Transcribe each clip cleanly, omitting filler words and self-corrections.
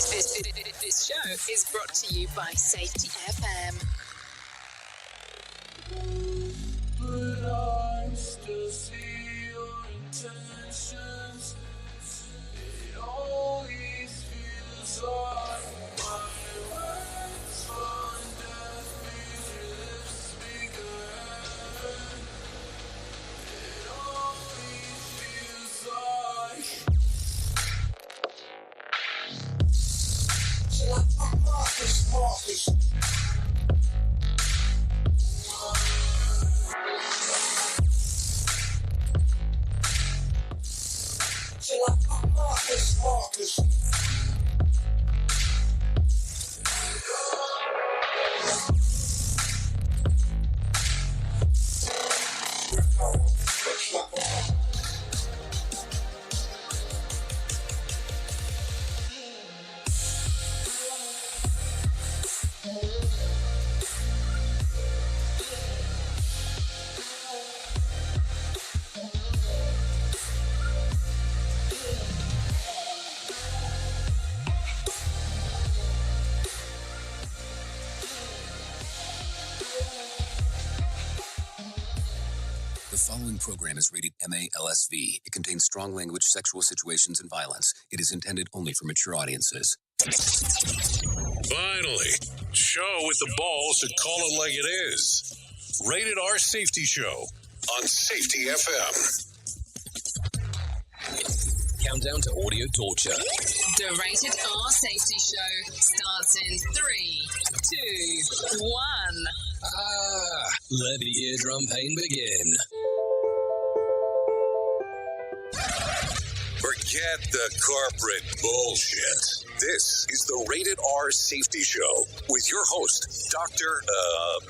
This show is brought to you by Safety FM. But I still see your intentions. It always feels like my words find death your lips speak again. It always feels like Marcus. Marcus. The following program is rated MA-LSV. It contains strong language, sexual situations, and violence. It is intended only for mature audiences. Finally, show with the balls to call it like it is. Rated R Safety Show on Safety FM. Countdown to audio torture. The Rated R Safety Show starts in 3, 2, 1. Let the eardrum pain begin. Forget the corporate bullshit. This is the Rated R Safety Show with your host, Dr.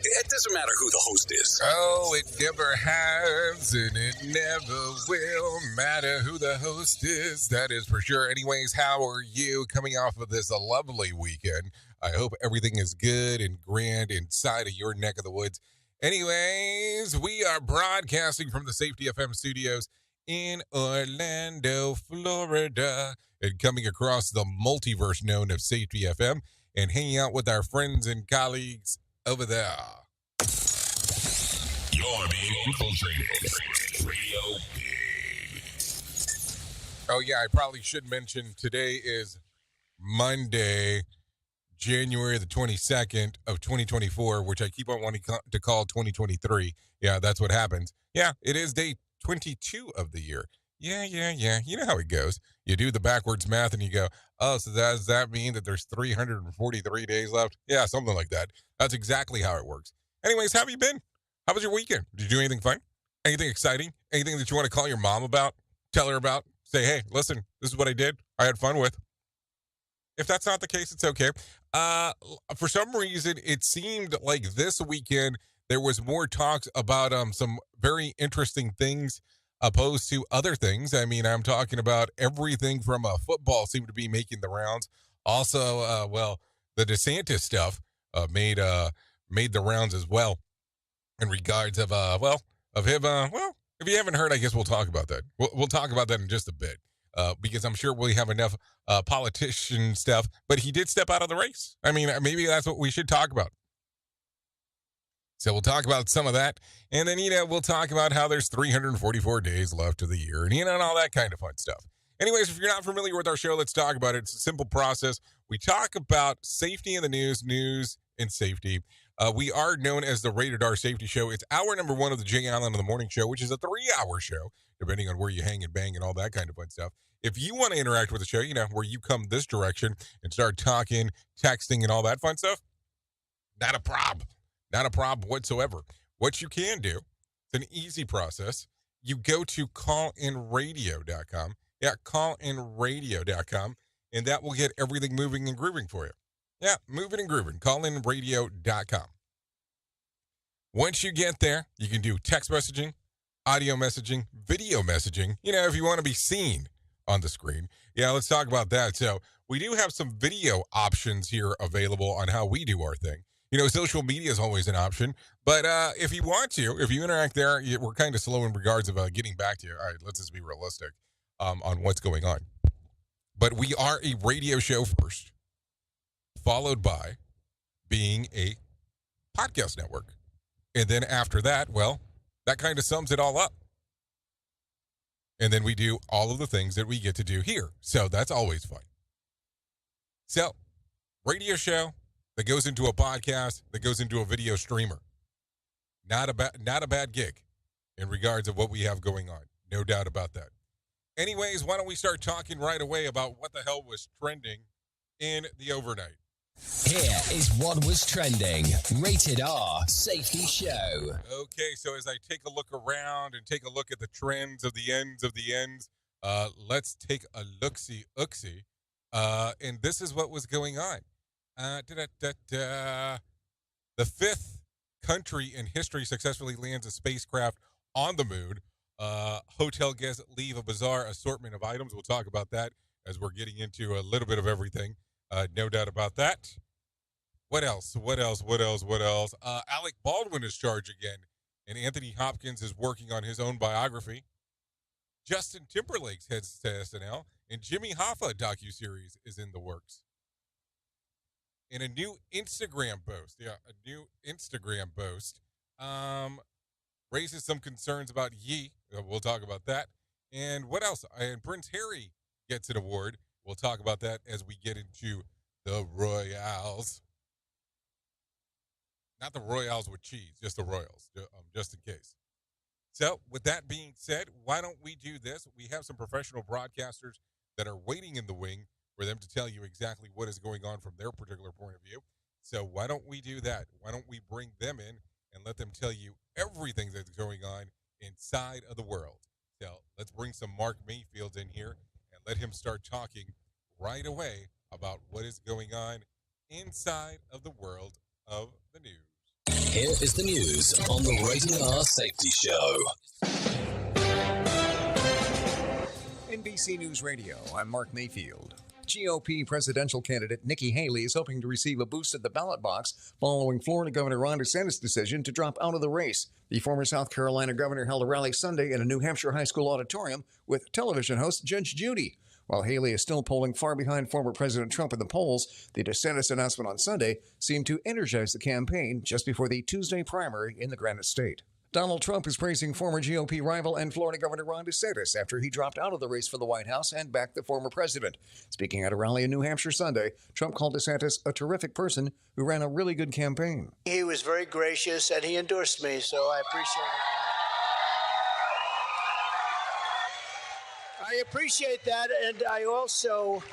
It doesn't matter who the host is. Oh, it never has, and it never will matter who the host is. That is for sure. Anyways, how are you coming off of this lovely weekend? I hope everything is good and grand inside of your neck of the woods. Anyways, we are broadcasting from the Safety FM studios in Orlando, Florida, and coming across the multiverse known as Safety FM and hanging out with our friends and colleagues over there. You're being infiltrated. Radio Big. Oh, yeah, I probably should mention today is Monday, January the 22nd of 2024, which I keep on wanting to call 2023. Yeah, that's what happens. Yeah, it is day 22 of the year. Yeah. You know how it goes. You do the backwards math and you go, oh, so does that mean that there's 343 days left? Yeah, something like that. That's exactly how it works. Anyways, how have you been? How was your weekend? Did you do anything fun? Anything exciting? Anything that you want to call your mom about? Tell her about? Say, hey, listen, this is what I did. I had fun with. If that's not the case, it's okay. For some reason, it seemed like this weekend there was more talks about some very interesting things opposed to other things. I mean, I'm talking about everything from football seemed to be making the rounds. Also, the DeSantis stuff made the rounds as well in regards of him. If you haven't heard, I guess we'll talk about that. We'll talk about that in just a bit. Because I'm sure we have enough politician stuff, but he did step out of the race. I mean, maybe that's what we should talk about. So we'll talk about some of that, and then, we'll talk about how there's 344 days left of the year, and, and all that kind of fun stuff. Anyways, if you're not familiar with our show, let's talk about it. It's a simple process. We talk about safety in the news and safety. We are known as the Rated R Safety Show. It's hour number 1 of the Jay Allen in the Morning Show, which is a 3-hour show, depending on where you hang and bang and all that kind of fun stuff. If you want to interact with the show, where you come this direction and start talking, texting, and all that fun stuff, not a problem. Not a problem whatsoever. What you can do, it's an easy process. You go to callinradio.com. Yeah, callinradio.com, and that will get everything moving and grooving for you. Yeah, moving and grooving. Callinradio.com. Once you get there, you can do text messaging, audio messaging, video messaging, if you want to be seen on the screen. Yeah, let's talk about that. So we do have some video options here available on how we do our thing. Social media is always an option, but if you want to, if you interact there, we're kind of slow in regards of getting back to you. All right, let's just be realistic on what's going on. But we are a radio show first. followed by being a podcast network. And then after that, well, that kind of sums it all up. And then we do all of the things that we get to do here. So that's always fun. So, radio show that goes into a podcast, that goes into a video streamer. Not a bad gig in regards of what we have going on. No doubt about that. Anyways, why don't we start talking right away about what the hell was trending in the overnight? Here is what was trending. Rated R Safety Show. Okay, so as I take a look around and take a look at the trends of the ends, let's take a look-see-ooksy. And this is what was going on. The fifth country in history successfully lands a spacecraft on the moon. Hotel guests leave a bizarre assortment of items. We'll talk about that as we're getting into a little bit of everything. No doubt about that. What else? Alec Baldwin is charged again, and Anthony Hopkins is working on his own biography. Justin Timberlake's heads to SNL, and Jimmy Hoffa docuseries is in the works. And a new Instagram boast, raises some concerns about Ye. We'll talk about that. And what else? And Prince Harry gets an award. We'll talk about that as we get into the Royals. Not the Royals with cheese, just the Royals, just in case. So, with that being said, why don't we do this? We have some professional broadcasters that are waiting in the wing for them to tell you exactly what is going on from their particular point of view. So, why don't we do that? Why don't we bring them in and let them tell you everything that's going on inside of the world? So, let's bring some Mark Mayfield in here and let him start talking right away about what is going on inside of the world of the news. Here is the news on the Rated R Safety Show. NBC News Radio, I'm Mark Mayfield. GOP presidential candidate Nikki Haley is hoping to receive a boost at the ballot box following Florida Governor Ron DeSantis' decision to drop out of the race. The former South Carolina governor held a rally Sunday in a New Hampshire high school auditorium with television host Judge Judy. While Haley is still polling far behind former President Trump in the polls, the DeSantis announcement on Sunday seemed to energize the campaign just before the Tuesday primary in the Granite State. Donald Trump is praising former GOP rival and Florida Governor Ron DeSantis after he dropped out of the race for the White House and backed the former president. Speaking at a rally in New Hampshire Sunday, Trump called DeSantis a terrific person who ran a really good campaign. He was very gracious and he endorsed me, so I appreciate it. I appreciate that, and I also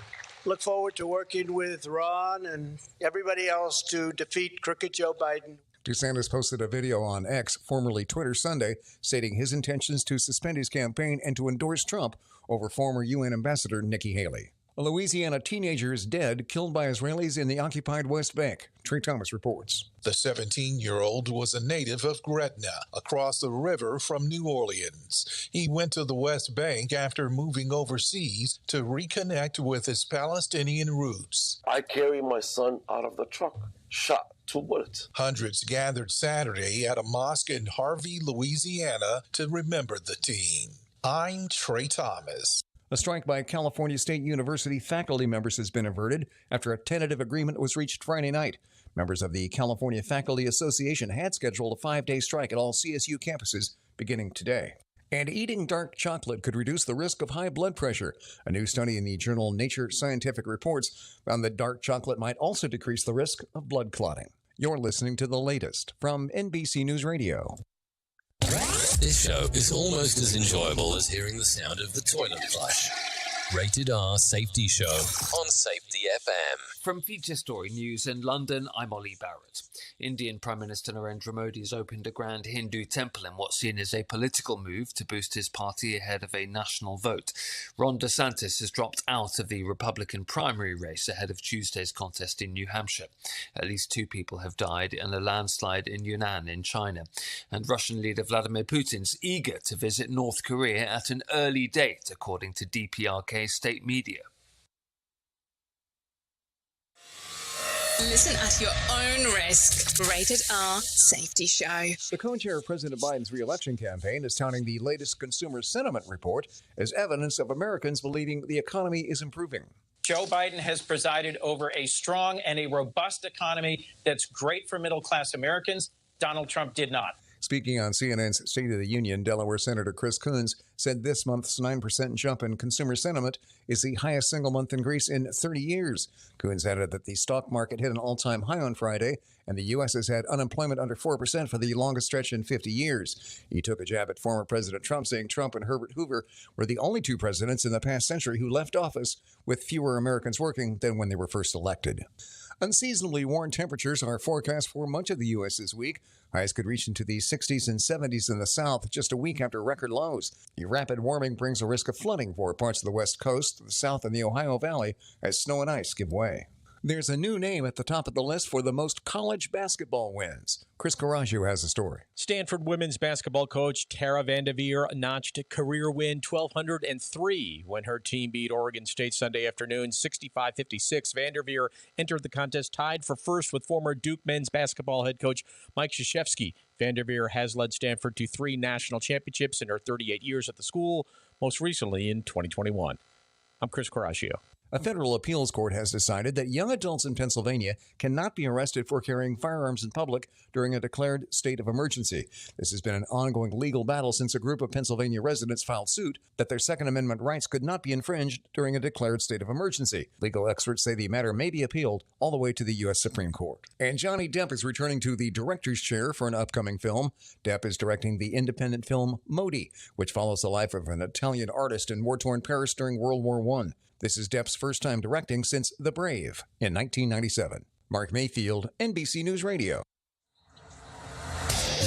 look forward to working with Ron and everybody else to defeat crooked Joe Biden. DeSantis posted a video on X, formerly Twitter, Sunday, stating his intentions to suspend his campaign and to endorse Trump over former UN Ambassador Nikki Haley. A Louisiana teenager is dead, killed by Israelis in the occupied West Bank. Trey Thomas reports. The 17-year-old was a native of Gretna, across the river from New Orleans. He went to the West Bank after moving overseas to reconnect with his Palestinian roots. I carried my son out of the truck, shot 2 bullets. Hundreds gathered Saturday at a mosque in Harvey, Louisiana, to remember the teen. I'm Trey Thomas. A strike by California State University faculty members has been averted after a tentative agreement was reached Friday night. Members of the California Faculty Association had scheduled a 5-day strike at all CSU campuses beginning today. And eating dark chocolate could reduce the risk of high blood pressure. A new study in the journal Nature Scientific Reports found that dark chocolate might also decrease the risk of blood clotting. You're listening to the latest from NBC News Radio. This show is almost as enjoyable as hearing the sound of the toilet flush. Rated R Safety Show on Safety FM. From Feature Story News in London, I'm Ollie Barrett. Indian Prime Minister Narendra Modi has opened a grand Hindu temple in what's seen as a political move to boost his party ahead of a national vote. Ron DeSantis has dropped out of the Republican primary race ahead of Tuesday's contest in New Hampshire. At least 2 people have died in a landslide in Yunnan in China. And Russian leader Vladimir Putin's eager to visit North Korea at an early date, according to DPRK state media. Listen at your own risk. Rated R Safety Show. The co-chair of President Biden's re-election campaign is touting the latest consumer sentiment report as evidence of Americans believing the economy is improving. Joe Biden has presided over a strong and a robust economy that's great for middle-class Americans. Donald Trump did not. Speaking on CNN's State of the Union, Delaware Senator Chris Coons said this month's 9% jump in consumer sentiment is the highest single month increase in 30 years. Coons added that the stock market hit an all-time high on Friday, and the U.S. has had unemployment under 4% for the longest stretch in 50 years. He took a jab at former President Trump, saying Trump and Herbert Hoover were the only two presidents in the past century who left office with fewer Americans working than when they were first elected. Unseasonably warm temperatures are forecast for much of the U.S. this week. Highs could reach into the 60s and 70s in the south just a week after record lows. The rapid warming brings a risk of flooding for parts of the west coast, the south, and the Ohio Valley as snow and ice give way. There's a new name at the top of the list for the most college basketball wins. Chris Coraggio has the story. Stanford women's basketball coach Tara Vanderveer notched career win 1,203 when her team beat Oregon State Sunday afternoon 65-56. Vanderveer entered the contest tied for first with former Duke men's basketball head coach Mike Krzyzewski. Vanderveer has led Stanford to 3 national championships in her 38 years at the school, most recently in 2021. I'm Chris Coraggio. A federal appeals court has decided that young adults in Pennsylvania cannot be arrested for carrying firearms in public during a declared state of emergency. This has been an ongoing legal battle since a group of Pennsylvania residents filed suit that their Second Amendment rights could not be infringed during a declared state of emergency. Legal experts say the matter may be appealed all the way to the U.S. Supreme Court. And Johnny Depp is returning to the director's chair for an upcoming film. Depp is directing the independent film Modi, which follows the life of an Italian artist in war-torn Paris during World War I. This is Depp's first time directing since The Brave in 1997. Mark Mayfield, NBC News Radio.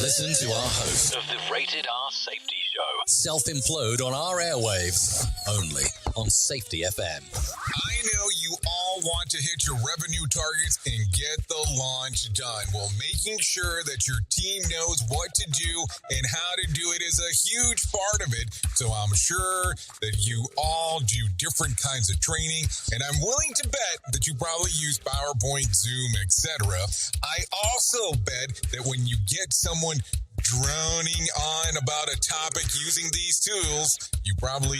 Listen to our host of the Rated R Safety Show self-implode on our airwaves, only on Safety FM. I know you all want to hit your revenue targets and get the launch done. Well, making sure that your team knows what to do and how to do it is a huge part of it. So I'm sure that you all do different kinds of training, and I'm willing to bet that you probably use PowerPoint, Zoom, etc. I also bet that when you get someone droning on about a topic using these tools, you probably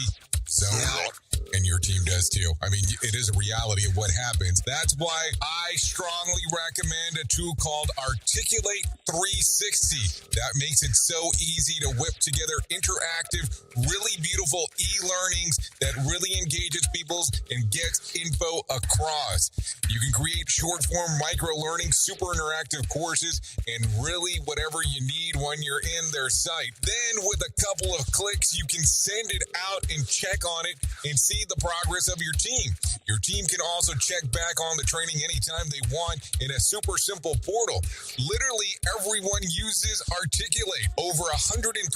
zone out. And your team does too. I mean, it is a reality of what happens. That's why I strongly recommend a tool called Articulate 360. That makes it so easy to whip together interactive, really beautiful e-learnings that really engages people and gets info across. You can create short-form micro-learning, super interactive courses, and really whatever you need when you're in their site. Then with a couple of clicks, you can send it out and check on it and see the progress of your team. Your team can also check back on the training anytime they want in a super simple portal. Literally everyone uses Articulate. Over 120,000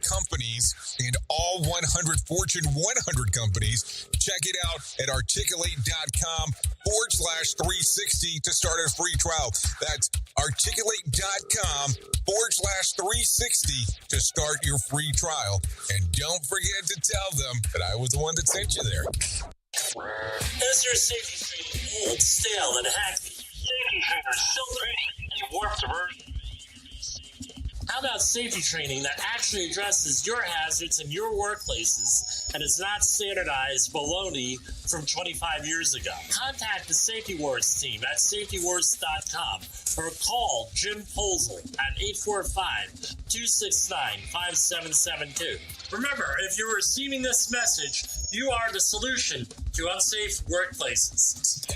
companies and all 100 Fortune 100 companies. Check it out at articulate.com/360 to start a free trial. That's articulate.com/360 to start your free trial. And don't forget to tell them that I was the one that sent you there. Is your safety training old, stale, and hacky? Safety trainers still preaching a warped version. How about safety training that actually addresses your hazards in your workplaces and is not standardized baloney from 25 years ago? Contact the Safety Wars team at safetywars.com or call Jim Posel at 845-269-5772. Remember, if you're receiving this message, you are the solution to unsafe workplaces.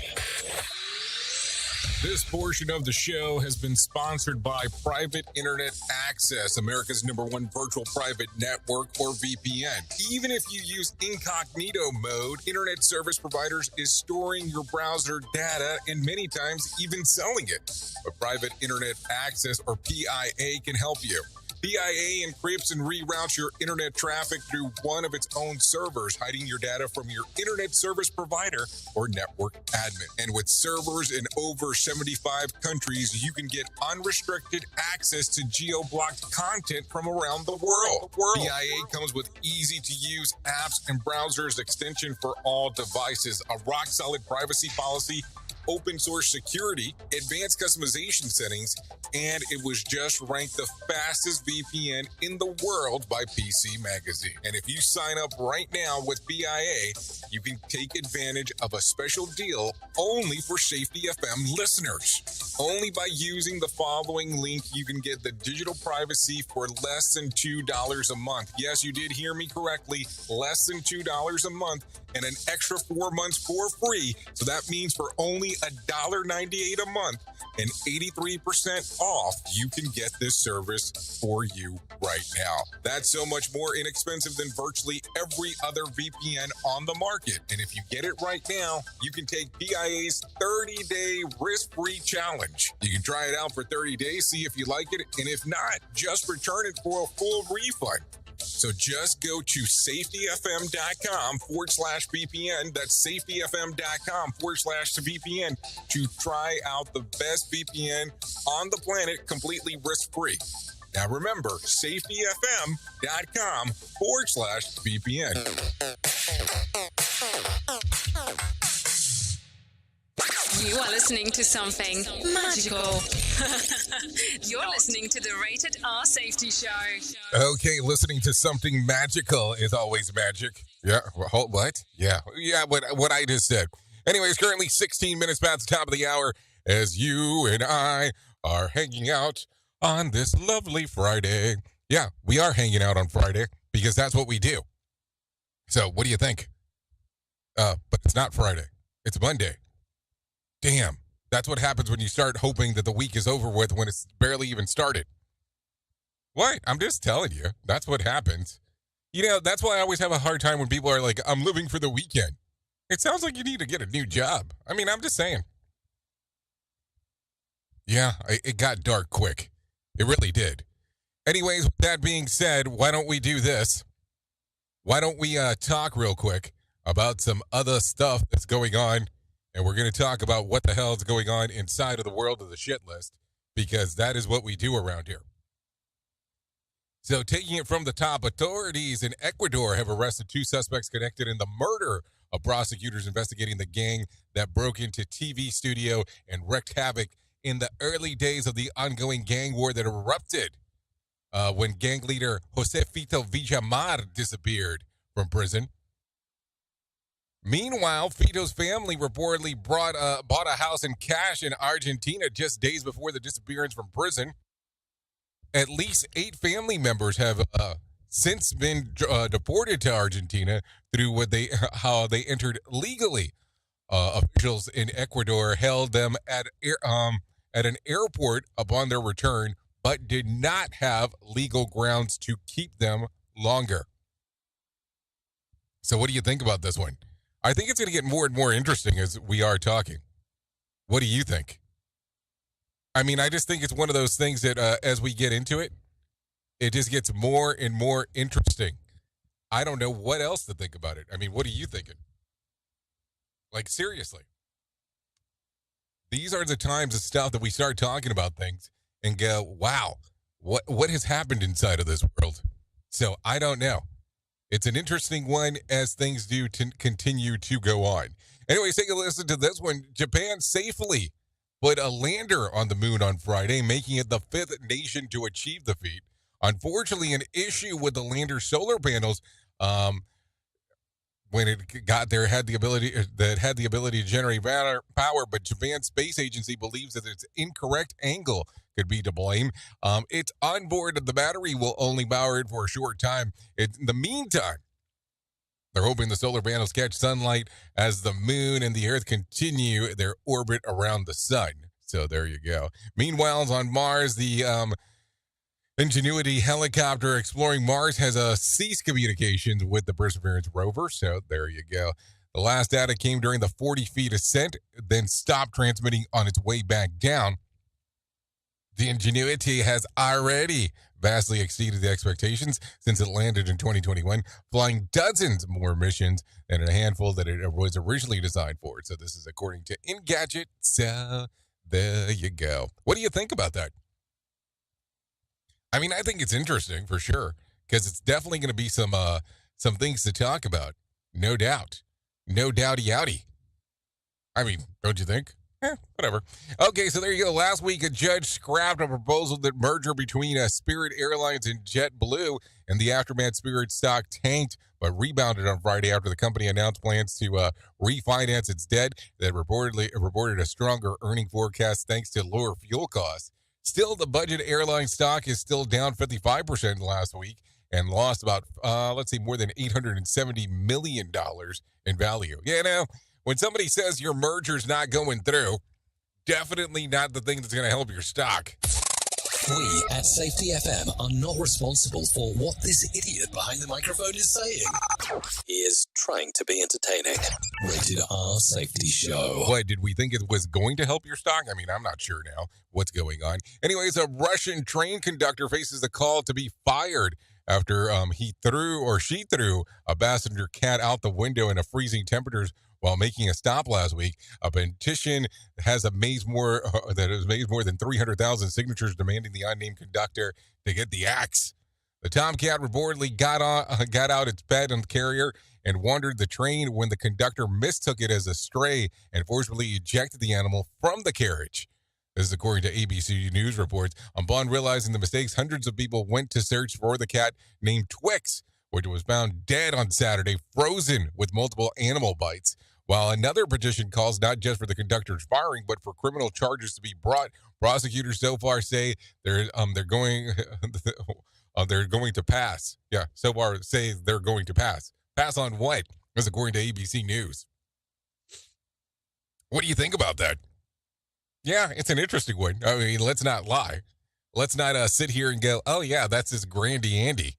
This portion of the show has been sponsored by Private Internet Access, America's #1 virtual private network, or VPN. Even if you use incognito mode, internet service providers is storing your browser data and many times even selling it. But Private Internet Access, or PIA, can help you. PIA encrypts and reroutes your internet traffic through one of its own servers, hiding your data from your internet service provider or network admin. And with servers in over 75 countries, you can get unrestricted access to geo-blocked content from around the world. PIA comes with easy-to-use apps and browsers extension for all devices, a rock-solid privacy policy, open source security, advanced customization settings, and it was just ranked the fastest VPN in the world by PC Magazine. And if you sign up right now with BIA, you can take advantage of a special deal only for Safety FM listeners. Only by using the following link, you can get the digital privacy for less than $2 a month. Yes, you did hear me correctly, less than $2 a month, and an extra 4 months for free. So that means for only $1.98 a month and 83% off, you can get this service for you right now. That's so much more inexpensive than virtually every other VPN on the market. And if you get it right now, you can take BIA's 30-day risk-free challenge. You can try it out for 30 days, see if you like it, and if not, just return it for a full refund. So just go to safetyfm.com/VPN. That's safetyfm.com/VPN to try out the best VPN on the planet completely risk-free. Now remember, safetyfm.com/VPN. You are listening to something magical. You're listening to the Rated R Safety Show. Okay, listening to something magical is always magic. Yeah, what? Yeah, what I just said. Anyways, currently 16 minutes past the top of the hour as you and I are hanging out on this lovely Friday. Yeah, we are hanging out on Friday because that's what we do. So, what do you think? But it's not Friday. It's Monday. Damn, that's what happens when you start hoping that the week is over with when it's barely even started. What? I'm just telling you. That's what happens. You know, that's why I always have a hard time when people are like, I'm living for the weekend. It sounds like you need to get a new job. I mean, I'm just saying. Yeah, it got dark quick. It really did. Anyways, with that being said, why don't we do this? Why don't we talk real quick about some other stuff that's going on? And we're going to talk about what the hell is going on inside of the world of the shit list, because that is what we do around here. So taking it from the top, authorities in Ecuador have arrested 2 suspects connected in the murder of prosecutors investigating the gang that broke into TV studio and wreaked havoc in the early days of the ongoing gang war that erupted when gang leader Jose Fito Villamar disappeared from prison. Meanwhile, Fito's family reportedly bought a house in cash in Argentina just days before the disappearance from prison. At least 8 family members have since been deported to Argentina through how they entered legally. Officials in Ecuador held them at an airport upon their return, but did not have legal grounds to keep them longer. So what do you think about this one? I think it's going to get more and more interesting as we are talking. What do you think? I mean, I just think it's one of those things that as we get into it, it just gets more and more interesting. I don't know what else to think about it. I mean, what are you thinking? Like, seriously. These are the times of stuff that we start talking about things and go, wow, what has happened inside of this world? So I don't know. It's an interesting one as things do continue to go on. Anyways, take a listen to this one. Japan safely put a lander on the moon on Friday, making it the 5th nation to achieve the feat. Unfortunately, an issue with the lander's solar panels, when it got there, had the ability to generate power, but Japan's space agency believes that its incorrect angle could be to blame. It's on board the battery will only power it for a short time. In the meantime, they're hoping the solar panels catch sunlight as the moon and the Earth continue their orbit around the sun. So there you go. Meanwhile, on Mars, the Ingenuity helicopter exploring Mars has ceased communications with the Perseverance rover. So there you go. The last data came during the 40 feet ascent, then stopped transmitting on its way back down. The Ingenuity has already vastly exceeded the expectations since it landed in 2021, flying dozens more missions than a handful that it was originally designed for. So this is according to Engadget. So there you go. What do you think about that? I mean, I think it's interesting for sure, because it's definitely going to be some things to talk about. No doubt. No doubty outy. I mean, don't you think? Whatever. Okay, so there you go. Last week, a judge scrapped a proposal that merger between Spirit Airlines and JetBlue, and the aftermath Spirit stock tanked but rebounded on Friday after the company announced plans to refinance its debt that reported a stronger earning forecast thanks to lower fuel costs. Still, the budget airline stock is still down 55% last week and lost about, more than $870 million in value. Yeah, now, when somebody says your merger's not going through, definitely not the thing that's going to help your stock. We at Safety FM are not responsible for what this idiot behind the microphone is saying. He is trying to be entertaining. Rated R Safety Show. What, did we think it was going to help your stock? I mean, I'm not sure now what's going on. Anyways, a Russian train conductor faces a call to be fired after she threw a passenger cat out the window in a freezing temperatures while making a stop last week. A petition has amazed more than 300,000 signatures demanding the unnamed conductor to get the axe. The tomcat reportedly got out its pet on the carrier and wandered the train when the conductor mistook it as a stray and forcibly ejected the animal from the carriage. This is according to ABC News reports. Upon realizing the mistakes, hundreds of people went to search for the cat named Twix, which was found dead on Saturday, frozen with multiple animal bites. While another petition calls not just for the conductor's firing, but for criminal charges to be brought, prosecutors so far say they're going to pass. Yeah, so far say they're going to pass. Pass on what? That's according to ABC News. What do you think about that? Yeah, it's an interesting one. I mean, let's not lie. Let's not sit here and go, oh yeah, that's this Grandy Andy.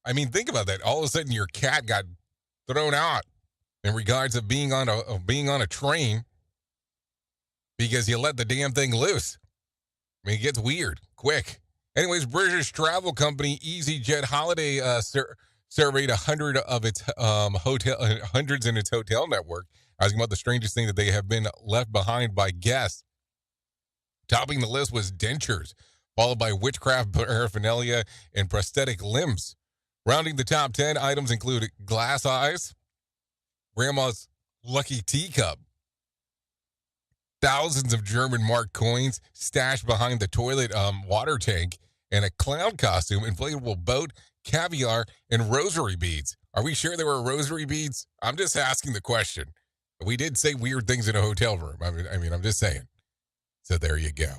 I mean, think about that. All of a sudden, your cat got thrown out in regards of being on a train because you let the damn thing loose. I mean, it gets weird quick. Anyways, British travel company EasyJet Holiday surveyed 100 of its hundreds in its hotel network, asking about the strangest thing that they have been left behind by guests. Topping the list was dentures, followed by witchcraft paraphernalia and prosthetic limbs. Rounding the top 10 items include glass eyes, grandma's lucky teacup, thousands of German mark coins stashed behind the toilet water tank, and a clown costume, inflatable boat, caviar, and rosary beads. Are we sure there were rosary beads? I'm just asking the question. We did say weird things in a hotel room. I mean, I'm just saying. So there you go.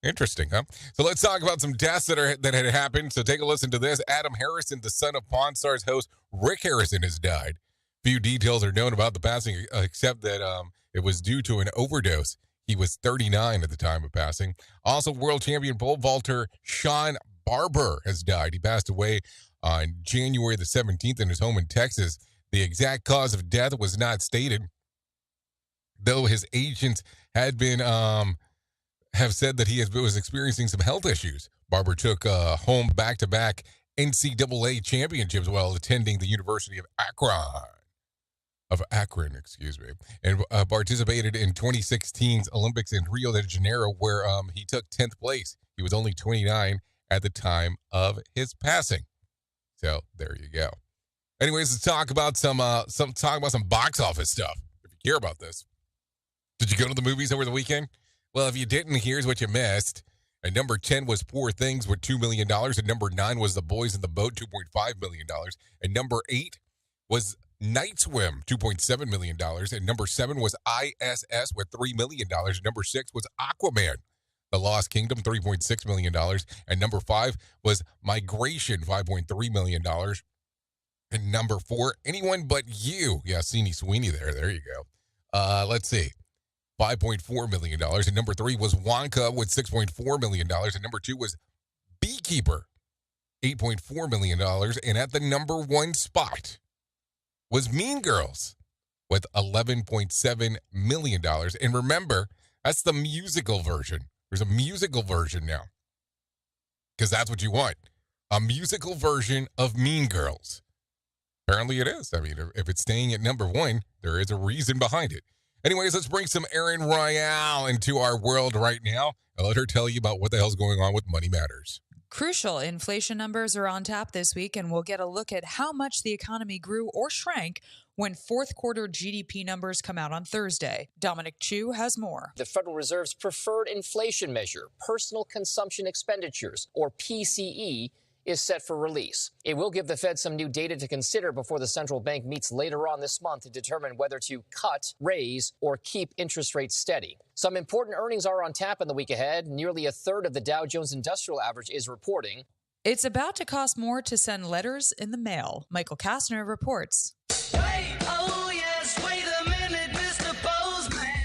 Interesting, huh? So let's talk about some deaths that had happened. So take a listen to this. Adam Harrison, the son of Pawn Stars host Rick Harrison, has died. Few details are known about the passing, except that it was due to an overdose. He was 39 at the time of passing. Also, world champion pole vaulter Sean Barber has died. He passed away on January the 17th in his home in Texas. The exact cause of death was not stated, though his agents had been have said that he was experiencing some health issues. Barber took home back-to-back NCAA championships while attending the University of Akron, and participated in 2016's Olympics in Rio de Janeiro, where he took 10th place. He was only 29 at the time of his passing. So there you go. Anyways, let's talk about some box office stuff. If you care about this, did you go to the movies over the weekend? Well, if you didn't, here's what you missed. At number 10 was Poor Things with $2 million. At number 9 was The Boys in the Boat, $2.5 million. At number 8 was Night Swim, $2.7 million. At number 7 was ISS with $3 million. At number 6 was Aquaman, The Lost Kingdom, $3.6 million. And number 5 was Migration, $5.3 million. And number 4, Anyone But You. Yeah, Sini Sweeney there. There you go. Let's see. $5.4 million. And number 3 was Wonka with $6.4 million. And number 2 was Beekeeper, $8.4 million. And at the number 1 spot was Mean Girls with $11.7 million. And remember, that's the musical version. There's a musical version now, because that's what you want. A musical version of Mean Girls. Apparently it is. I mean, if it's staying at number 1, there is a reason behind it. Anyways, let's bring some Erin Royale into our world right now and let her tell you about what the hell's going on with Money Matters. Crucial inflation numbers are on tap this week, and we'll get a look at how much the economy grew or shrank when fourth quarter GDP numbers come out on Thursday. Dominic Chu has more. The Federal Reserve's preferred inflation measure, personal consumption expenditures, or PCE, is set for release. It will give the Fed some new data to consider before the central bank meets later on this month to determine whether to cut, raise, or keep interest rates steady. Some important earnings are on tap in the week ahead. Nearly a third of the Dow Jones Industrial Average is reporting. It's about to cost more to send letters in the mail. Michael Kastner reports.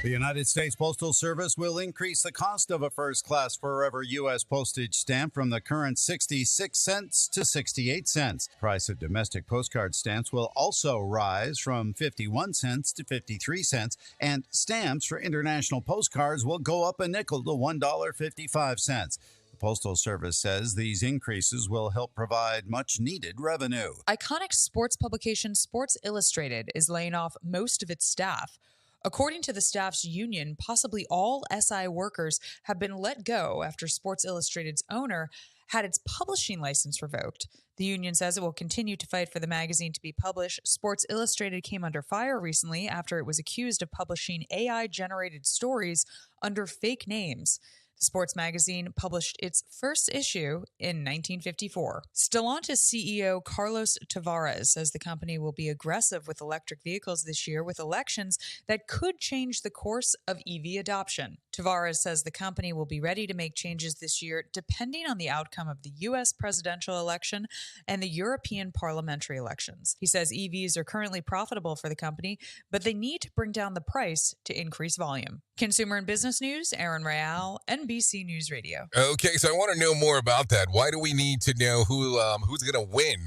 The United States Postal Service will increase the cost of a first-class forever U.S. postage stamp from the current 66 cents to 68 cents. Price of domestic postcard stamps will also rise from 51 cents to 53 cents, and stamps for international postcards will go up a nickel to $1.55. The Postal Service says these increases will help provide much-needed revenue. Iconic sports publication Sports Illustrated is laying off most of its staff. According to the staff's union, possibly all SI workers have been let go after Sports Illustrated's owner had its publishing license revoked. The union says it will continue to fight for the magazine to be published. Sports Illustrated came under fire recently after it was accused of publishing AI-generated stories under fake names. The sports magazine published its first issue in 1954. Stellantis CEO Carlos Tavares says the company will be aggressive with electric vehicles this year with elections that could change the course of EV adoption. Tavares says the company will be ready to make changes this year depending on the outcome of the U.S. presidential election and the European parliamentary elections. He says EVs are currently profitable for the company, but they need to bring down the price to increase volume. Consumer and business news, Aaron Real, NBC News Radio. Okay, so I want to know more about that. Why do we need to know who's going to win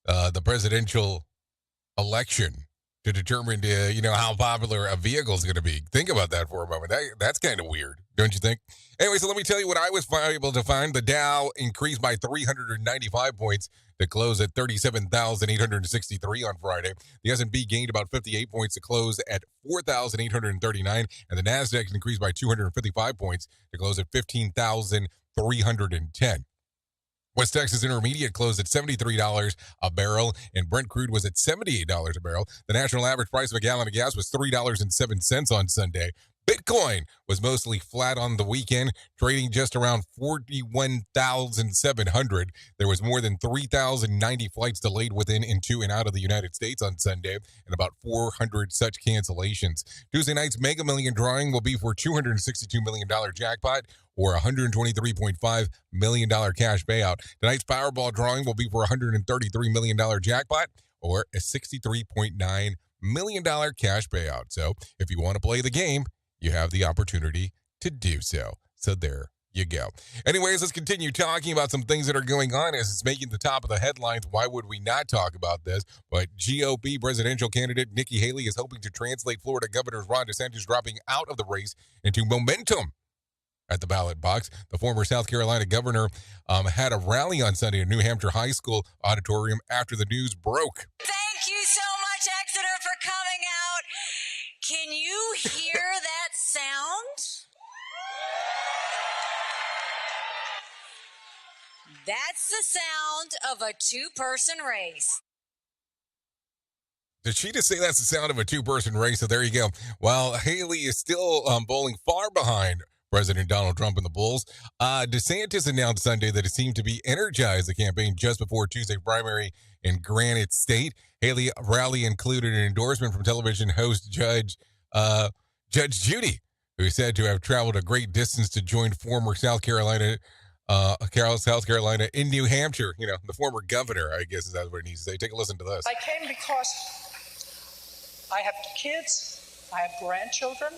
the presidential election to determine, how popular a vehicle is going to be? Think about that for a moment. That's kind of weird, don't you think? Anyway, so let me tell you what I was able to find. The Dow increased by 395 points to close at 37,863 on Friday. The S&P gained about 58 points to close at 4,839, and the Nasdaq increased by 255 points to close at 15,310. West Texas Intermediate closed at $73 a barrel, and Brent crude was at $78 a barrel. The national average price of a gallon of gas was $3.07 on Sunday. Bitcoin was mostly flat on the weekend, trading just around 41,700. There was more than 3,090 flights delayed within and to and out of the United States on Sunday, and about 400 such cancellations. Tuesday night's Mega Million drawing will be for $262 million jackpot or $123.5 million cash payout. Tonight's Powerball drawing will be for $133 million jackpot or a $63.9 million cash payout. So if you want to play the game, you have the opportunity to do so. So there you go. Anyways, let's continue talking about some things that are going on as it's making the top of the headlines. Why would we not talk about this? But GOP presidential candidate Nikki Haley is hoping to translate Florida Governor Ron DeSantis dropping out of the race into momentum at the ballot box. The former South Carolina governor had a rally on Sunday in New Hampshire High School auditorium after the news broke. Thank you so much, Exeter, for coming out. Can you hear that sound? That's the sound of a two-person race. Did she just say that's the sound of a two-person race? So there you go. While Haley is still bowling far behind President Donald Trump and the Bulls, DeSantis announced Sunday that it seemed to be energized the campaign just before Tuesday's primary in Granite State. Haley rally included an endorsement from television host Judge Judy, who is said to have traveled a great distance to join former South Carolina in New Hampshire. You know, the former governor, I guess is that what it needs to say. Take a listen to this. I came because I have kids, I have grandchildren,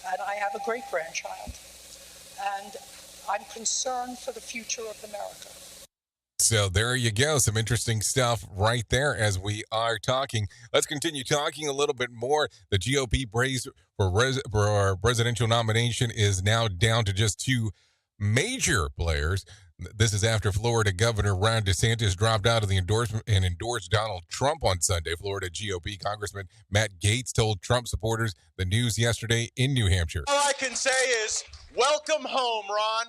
and I have a great-grandchild. And I'm concerned for the future of America. So there you go. Some interesting stuff right there as we are talking. Let's continue talking a little bit more. The GOP race for our presidential nomination is now down to just two major players. This is after Florida Governor Ron DeSantis dropped out of the endorsement and endorsed Donald Trump on Sunday. Florida GOP Congressman Matt Gaetz told Trump supporters the news yesterday in New Hampshire. All I can say is, welcome home, Ron.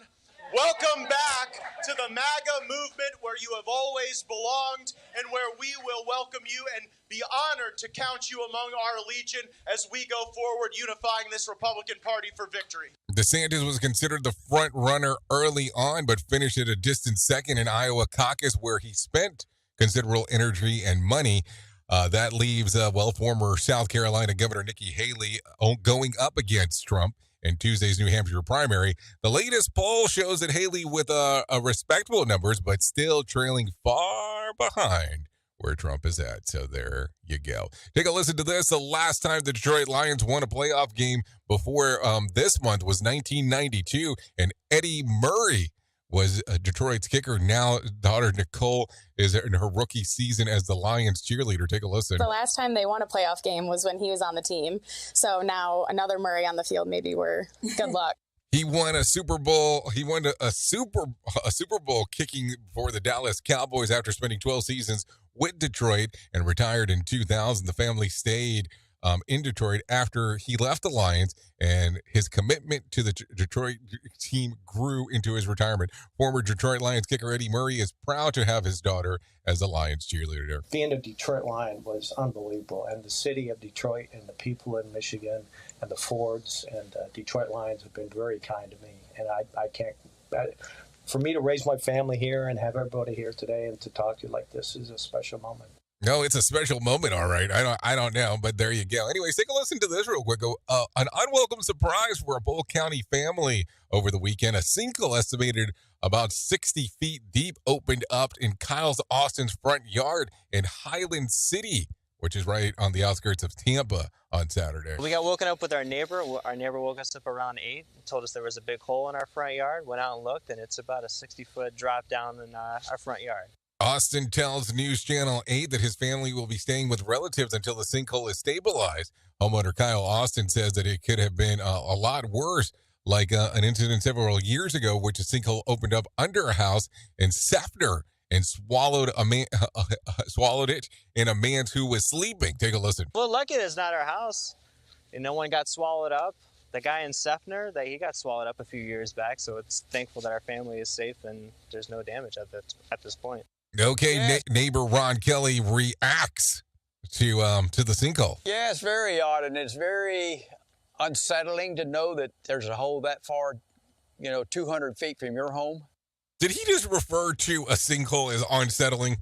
Welcome back to the MAGA movement, where you have always belonged and where we will welcome you and be honored to count you among our legion as we go forward unifying this Republican Party for victory. DeSantis was considered the front runner early on, but finished at a distant second in Iowa caucus, where he spent considerable energy and money. That leaves, former South Carolina Governor Nikki Haley going up against Trump in Tuesday's New Hampshire primary. The latest poll shows that Haley with a respectable numbers, but still trailing far behind where Trump is at. So there you go. Take a listen to this. The last time the Detroit Lions won a playoff game before this month was 1992, and Eddie Murray was Detroit's kicker. Now daughter Nicole is in her rookie season as the Lions cheerleader. Take a listen. The last time they won a playoff game was when he was on the team. So now another Murray on the field, maybe we're good luck. He won a Super Bowl. He won a Super Bowl kicking for the Dallas Cowboys after spending 12 seasons with Detroit and retired in 2000. The family stayed in Detroit after he left the Lions, and his commitment to the Detroit team grew into his retirement. Former Detroit Lions kicker Eddie Murray is proud to have his daughter as the Lions cheerleader. Being a Detroit Lion was unbelievable, and the city of Detroit and the people in Michigan and the Fords and Detroit Lions have been very kind to me, and I can't. For me to raise my family here and have everybody here today and to talk to you like this is a special moment. No, it's a special moment, all right. I don't know, but there you go. Anyways, take a listen to this real quick. An unwelcome surprise for a Bull County family over the weekend. A sinkhole estimated about 60 feet deep opened up in Kyle's Austin's front yard in Highland City, which is right on the outskirts of Tampa on Saturday. We got woken up with our neighbor. Our neighbor woke us up around 8 and told us there was a big hole in our front yard. Went out and looked, and it's about a 60-foot drop down in our front yard. Austin tells News Channel 8 that his family will be staying with relatives until the sinkhole is stabilized. Homeowner Kyle Austin says that it could have been a lot worse, like an incident several years ago, which a sinkhole opened up under a house in Sefner and swallowed it in a man who was sleeping. Take a listen. Well, lucky it's not our house, and no one got swallowed up. The guy in Sefner, he got swallowed up a few years back, so it's thankful that our family is safe and there's no damage at this point. Okay, neighbor Ron Kelly reacts to the sinkhole. Yeah, it's very odd, and it's very unsettling to know that there's a hole that far, 200 feet from your home. Did he just refer to a sinkhole as unsettling?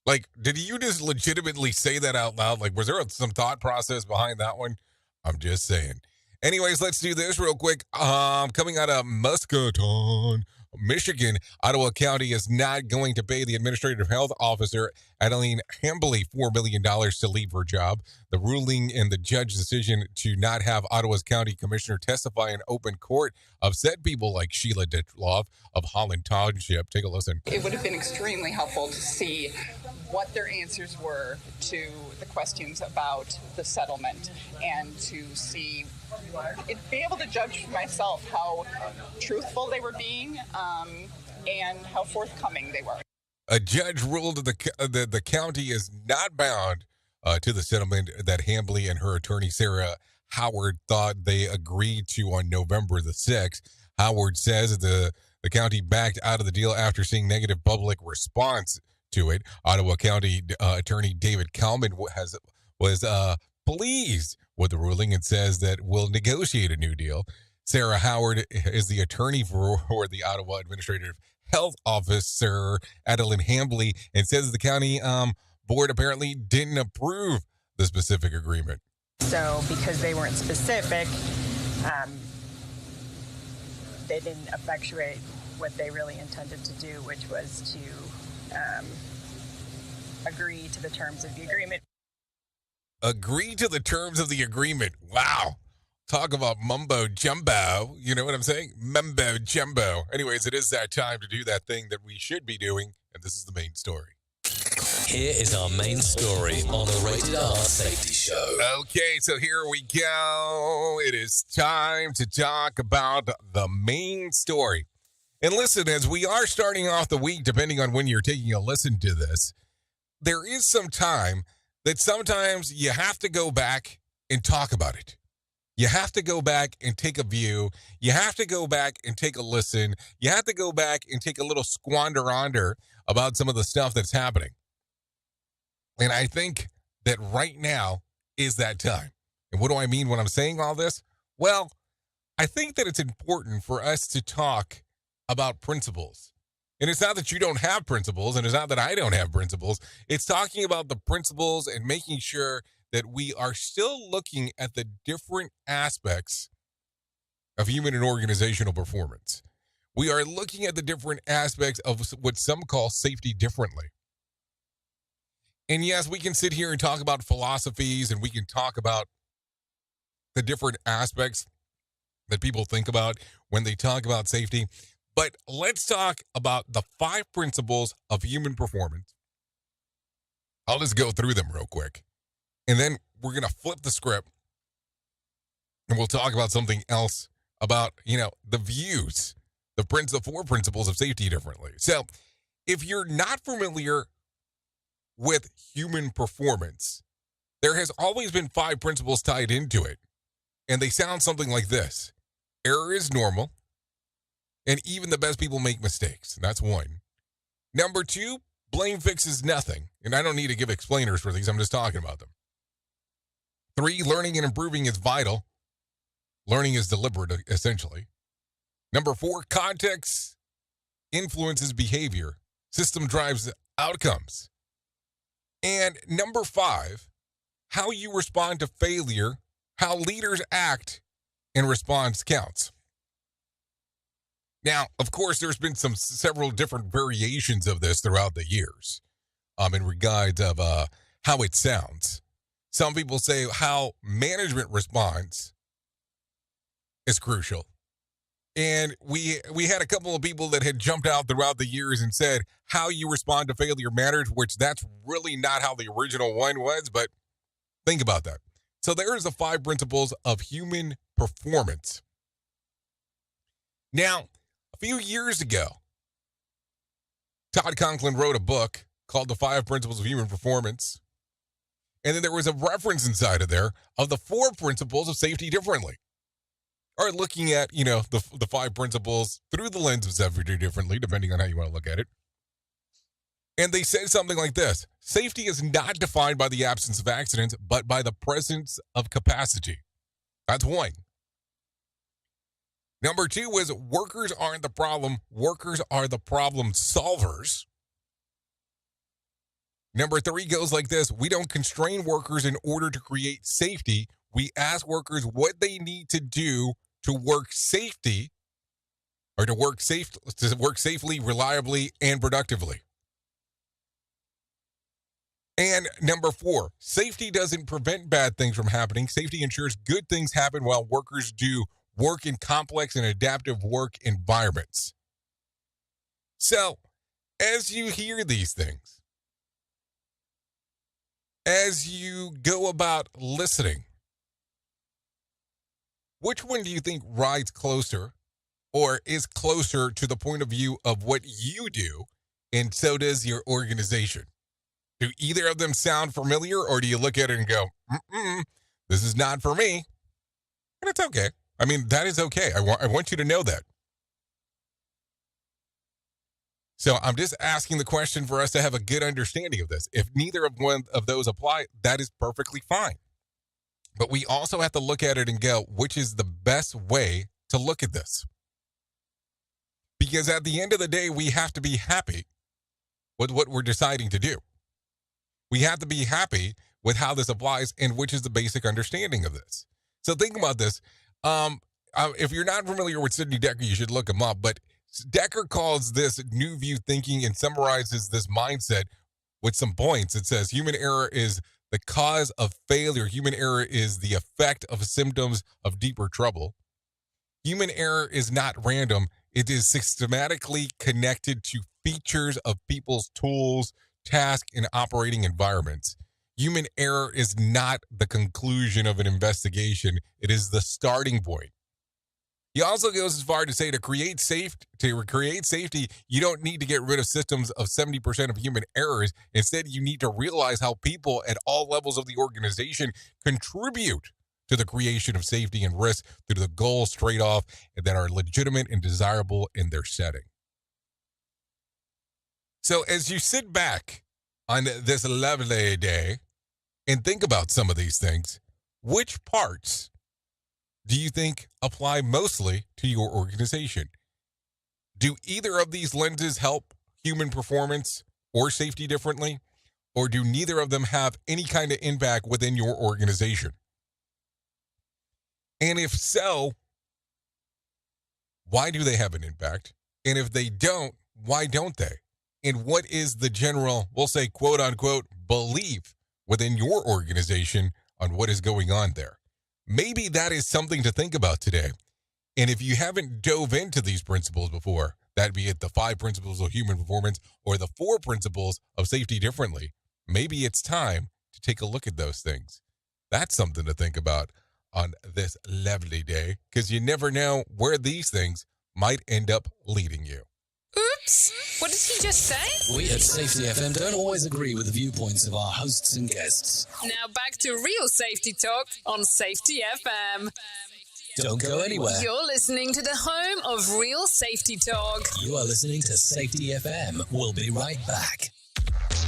Like, did you just legitimately say that out loud? Like, was there some thought process behind that one? I'm just saying. Anyways, let's do this real quick. Coming out of Muscatine, Michigan, Ottawa County is not going to pay the administrative health officer, Adeline Hambly, $4 million to leave her job. The ruling and the judge's decision to not have Ottawa's county commissioner testify in open court upset people like Sheila Ditloff of Holland Township. Take a listen. It would have been extremely helpful to see what their answers were to the questions about the settlement and to see, be able to judge for myself how truthful they were being and how forthcoming they were. A judge ruled that the county is not bound to the settlement that Hambly and her attorney, Sarah Howard, thought they agreed to on November the 6th. Howard says the county backed out of the deal after seeing negative public response to it. Ottawa County Attorney David Kalman was pleased with the ruling and says that we'll negotiate a new deal. Sarah Howard is the attorney for the Ottawa Administrative Health Officer, Adeline Hambly, and says the county board apparently didn't approve the specific agreement. So because they weren't specific, they didn't effectuate what they really intended to do, which was to agree to the terms of the agreement. Agree to the terms of the agreement. Wow. Talk about mumbo jumbo. You know what I'm saying? Mumbo jumbo. Anyways, it is that time to do that thing that we should be doing, and this is the main story. Here is our main story on the Rated R Safety Show. Okay, so here we go. It is time to talk about the main story. And listen, as we are starting off the week, depending on when you're taking a listen to this, there is some time that sometimes you have to go back and talk about it. You have to go back and take a view. You have to go back and take a listen. You have to go back and take a little squander-onder about some of the stuff that's happening. And I think that right now is that time. And what do I mean when I'm saying all this? Well, I think that it's important for us to talk about principles. And it's not that you don't have principles, and it's not that I don't have principles. It's talking about the principles and making sure that we are still looking at the different aspects of human and organizational performance. We are looking at the different aspects of what some call safety differently. And yes, we can sit here and talk about philosophies, and we can talk about the different aspects that people think about when they talk about safety. But let's talk about the 5 principles of human performance. I'll just go through them real quick. And then we're going to flip the script. And we'll talk about something else about, the views, the 4 principles of safety differently. So if you're not familiar with human performance, there has always been 5 principles tied into it. And they sound something like this. Error is normal. And even the best people make mistakes. That's 1. Number 2, blame fixes nothing. And I don't need to give explainers for these. I'm just talking about them. 3, learning and improving is vital. Learning is deliberate, essentially. Number 4, context influences behavior. System drives outcomes. And number 5, how you respond to failure, how leaders act in response counts. Now, of course, there's been several different variations of this throughout the years in regards of how it sounds. Some people say how management responds is crucial. And we had a couple of people that had jumped out throughout the years and said how you respond to failure matters, which that's really not how the original one was, but think about that. So there's the 5 principles of human performance. Now, a few years ago, Todd Conklin wrote a book called The 5 Principles of Human Performance. And then there was a reference inside of there of the 4 principles of safety differently. Or looking at, the 5 principles through the lens of safety differently, depending on how you want to look at it. And they said something like this. Safety is not defined by the absence of accidents, but by the presence of capacity. That's 1. Number 2 was workers aren't the problem. Workers are the problem solvers. Number 3 goes like this. We don't constrain workers in order to create safety. We ask workers what they need to do to work safely, reliably, and productively. And number 4, safety doesn't prevent bad things from happening. Safety ensures good things happen while workers do work in complex and adaptive work environments. So, as you hear these things, as you go about listening, which one do you think rides closer or is closer to the point of view of what you do, and so does your organization? Do either of them sound familiar, or do you look at it and go, this is not for me? And it's okay. I mean, that is okay. I want you to know that. So I'm just asking the question for us to have a good understanding of this. If neither of one of those apply, that is perfectly fine. But we also have to look at it and go, which is the best way to look at this? Because at the end of the day, we have to be happy with what we're deciding to do. We have to be happy with how this applies and which is the basic understanding of this. So think about this. If you're not familiar with Sidney Dekker, you should look him up. But Dekker calls this new view thinking and summarizes this mindset with some points. It says human error is the cause of failure. Human error is the effect of symptoms of deeper trouble. Human error is not random. It is systematically connected to features of people's tools, tasks, and operating environments. Human error is not the conclusion of an investigation. It is the starting point. He also goes as far to say to create safety, you don't need to get rid of systems of 70% of human errors. Instead, you need to realize how people at all levels of the organization contribute to the creation of safety and risk through the goals straight off that are legitimate and desirable in their setting. So as you sit back on this lovely day and think about some of these things, which parts do you think apply mostly to your organization? Do either of these lenses help human performance or safety differently? Or do neither of them have any kind of impact within your organization? And if so, why do they have an impact? And if they don't, why don't they? And what is the general, we'll say, quote unquote, belief within your organization on what is going on there? Maybe that is something to think about today. And if you haven't dove into these principles before, that be it the 5 principles of human performance or the 4 principles of safety differently, maybe it's time to take a look at those things. That's something to think about on this lovely day, because you never know where these things might end up leading you. Oops! What did he just say? We at Safety FM don't always agree with the viewpoints of our hosts and guests. Now back to real safety talk on Safety FM. Don't go anywhere. You're listening to the home of real safety talk. You are listening to Safety FM. We'll be right back.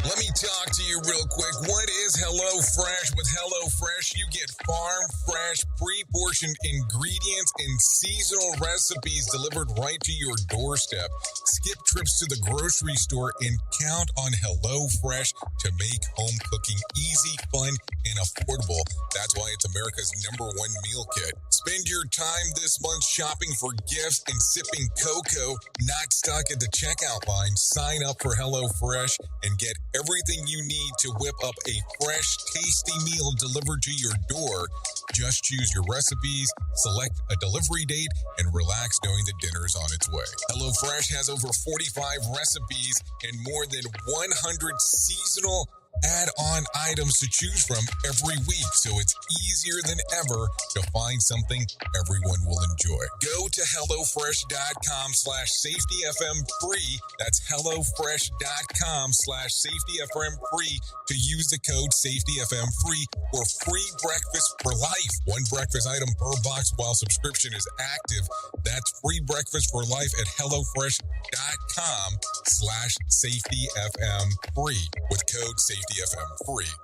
Let me talk to you real quick. What is HelloFresh? With HelloFresh, you get farm fresh, pre-portioned ingredients and seasonal recipes delivered right to your doorstep. Skip trips to the grocery store and count on HelloFresh to make home cooking easy, fun, and affordable. That's why it's America's #1 meal kit. Spend your time this month shopping for gifts and sipping cocoa, not stuck at the checkout line. Sign up for HelloFresh and get everything you need to whip up a fresh, tasty meal delivered to your door. Just choose your recipes, select a delivery date, and relax knowing the dinner's on its way. HelloFresh has over 45 recipes and more than 100 seasonal add-on items to choose from every week, so it's easier than ever to find something everyone will enjoy. Go to HelloFresh.com/SafetyFM-free. That's HelloFresh.com/SafetyFM-free to use the code SafetyFM-free for free breakfast for life. 1 breakfast item per box while subscription is active. That's free breakfast for life at HelloFresh.com/SafetyFM-free with code SafetyFM-free.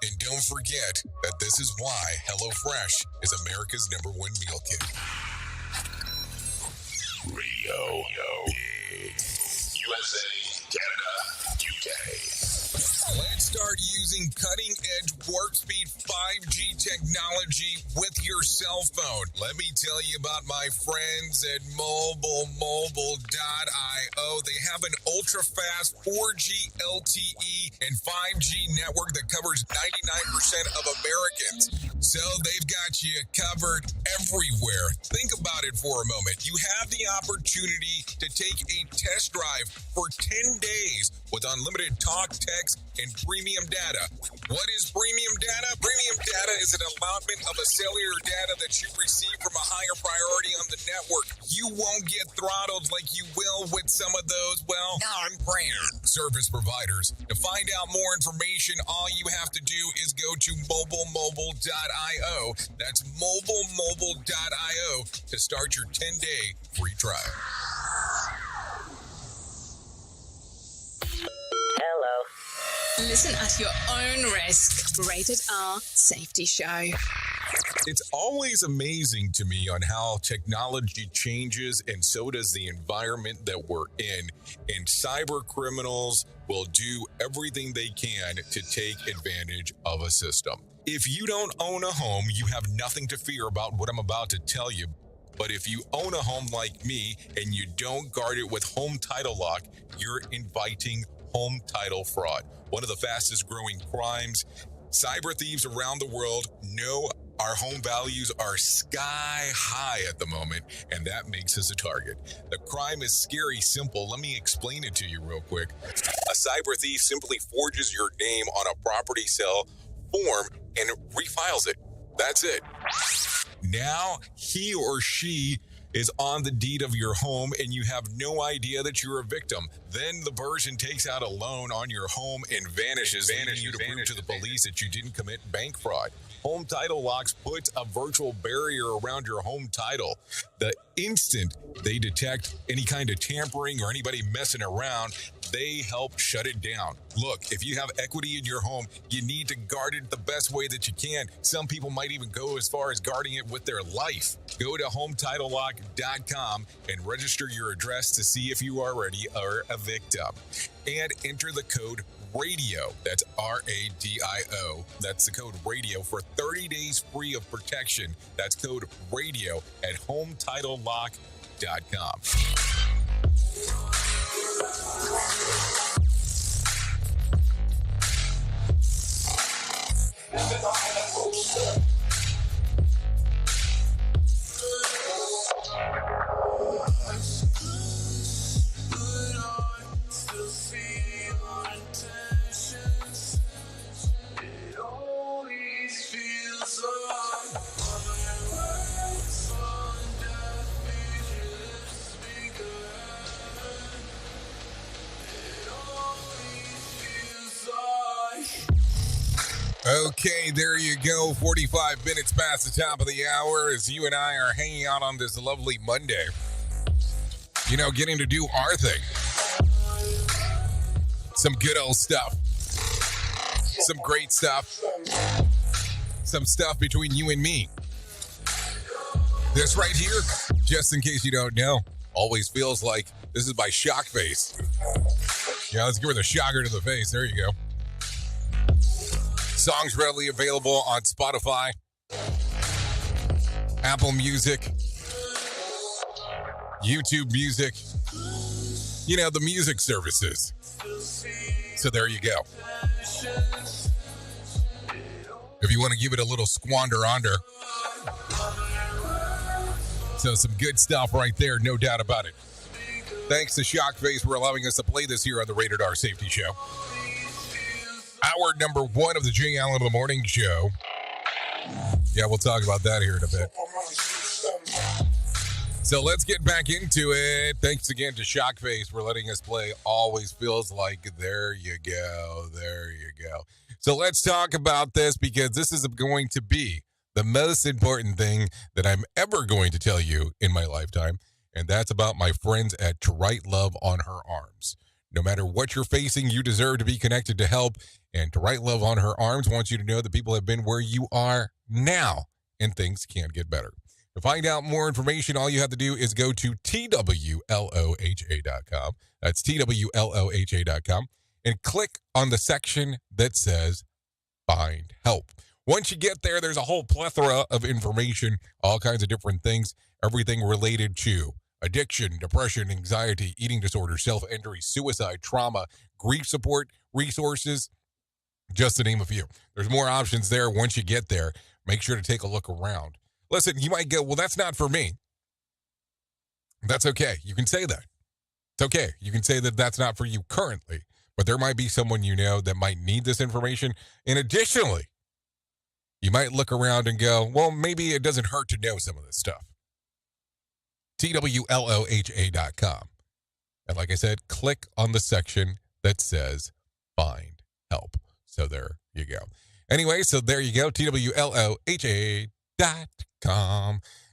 And don't forget that this is why HelloFresh is America's #1 meal kit. Radio. USA, Canada, UK. Let's start using cutting-edge warp speed 5G technology with your cell phone. Let me tell you about my friends at mobile.io. They have an ultra-fast 4G LTE and 5G network that covers 99% of Americans. So they've got you covered everywhere. Think about it for a moment. You have the opportunity to take a test drive for 10 days with unlimited talk, text, and premium data. What is premium data? Premium data is an allotment of a cellular data that you receive from a higher priority on the network. You won't get throttled like you will with some of those, well, non-brand service providers. To find out more information, all you have to do is go to mobilemobile.io. That's mobilemobile.io to start your 10-day free trial. Hello. Listen at your own risk. Rated R Safety Show. It's always amazing to me on how technology changes, and so does the environment that we're in. And cyber criminals will do everything they can to take advantage of a system. If you don't own a home, you have nothing to fear about what I'm about to tell you. But if you own a home like me and you don't guard it with home title lock, you're inviting home title fraud. One of the fastest growing crimes. Cyber thieves around the world know our home values are sky high at the moment, and that makes us a target. The crime is scary simple. Let me explain it to you real quick. A cyber thief simply forges your name on a property sale form and refiles it. That's it. Now he or she is on the deed of your home and you have no idea that you're a victim. Then the person takes out a loan on your home and vanishes, leaving you to prove to the police that you didn't commit bank fraud. Home Title Locks puts a virtual barrier around your home title. The instant they detect any kind of tampering or anybody messing around, they help shut it down. Look, if you have equity in your home, you need to guard it the best way that you can. Some people might even go as far as guarding it with their life. Go to HometitleLock.com and register your address to see if you already are a victim. And enter the code RADIO. That's RADIO. That's the code RADIO for 30 days free of protection. That's code RADIO at HometitleLock.com. Okay, there you go. 45 minutes past the top of the hour as you and I are hanging out on this lovely Monday. You know, getting to do our thing. Some good old stuff. Some great stuff. Some stuff between you and me. This right here, just in case you don't know, always feels like this is by Shockface. Yeah, let's give her the shocker to the face. There you go. Songs readily available on Spotify, Apple Music, YouTube Music, you know, the music services. So there you go. If you want to give it a little squander under. So some good stuff right there, no doubt about it. Thanks to Shockface for allowing us to play this here on the Rated R Safety Show. Hour number 1 of the Jay Allen of the Morning Show. Yeah, we'll talk about that here in a bit. So let's get back into it. Thanks again to Shockface for letting us play Always Feels Like. There you go. There you go. So let's talk about this because this is going to be the most important thing that I'm ever going to tell you in my lifetime. And that's about my friends at To Write Love on Her Arms. No matter what you're facing, you deserve to be connected to help. And To Write Love on Her Arms wants you to know that people have been where you are now, and things can get better. To find out more information, all you have to do is go to TWLOHA.com. That's TWLOHA.com. And click on the section that says Find Help. Once you get there, there's a whole plethora of information, all kinds of different things, everything related to addiction, depression, anxiety, eating disorder, self-injury, suicide, trauma, grief support, resources, just to name a few. There's more options there once you get there. Make sure to take a look around. Listen, you might go, well, that's not for me. That's okay. You can say that. It's okay. You can say that that's not for you currently, but there might be someone you know that might need this information. And additionally, you might look around and go, well, maybe it doesn't hurt to know some of this stuff. TWLOHA.com. And like I said, click on the section that says Find Help. So there you go. Anyway, so there you go. TWLOHA.com.